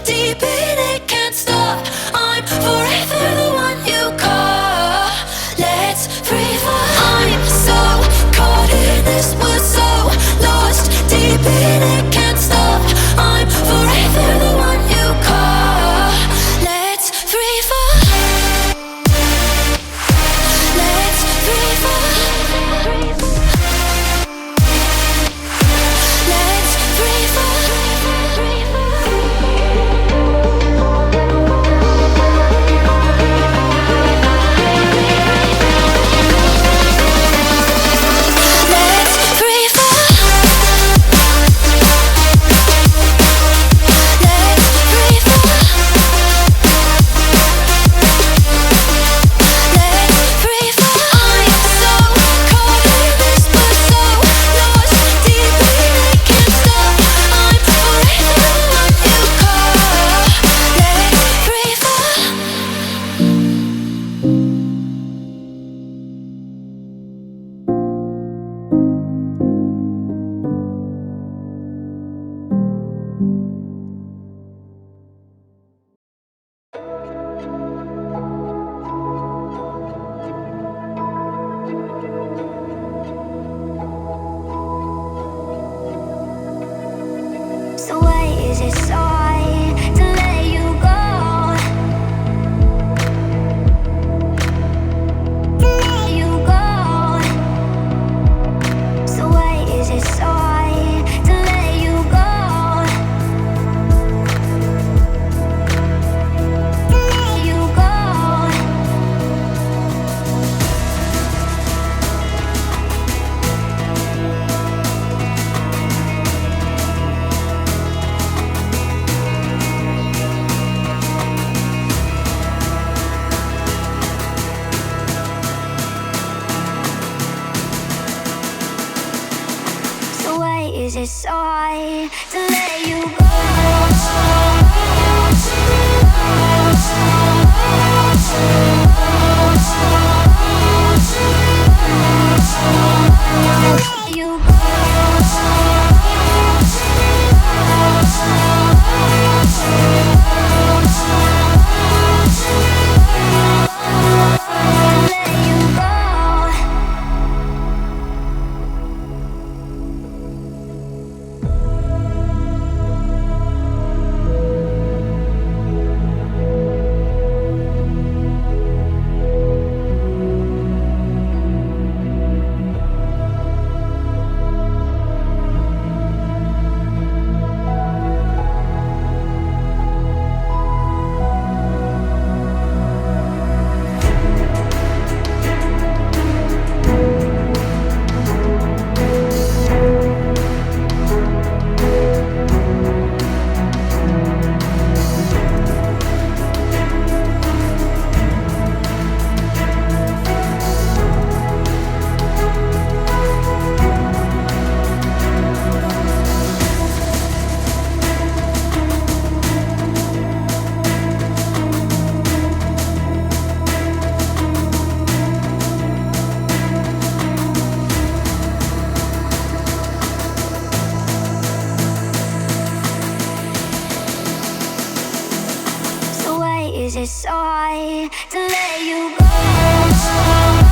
deep in it, can't stop. I'm forever the one you call. Let's free fall. I'm so caught in this wood, so lost deep in it, can't stop. I'm forever the one you call. Let's free fall. Let's free fall. Let's free fall. So why is it so hard to let you go? To let you go. So why is it so hard to let you go? To let you go. So why is it so hard to let you go? Let you is it so hard to let you go?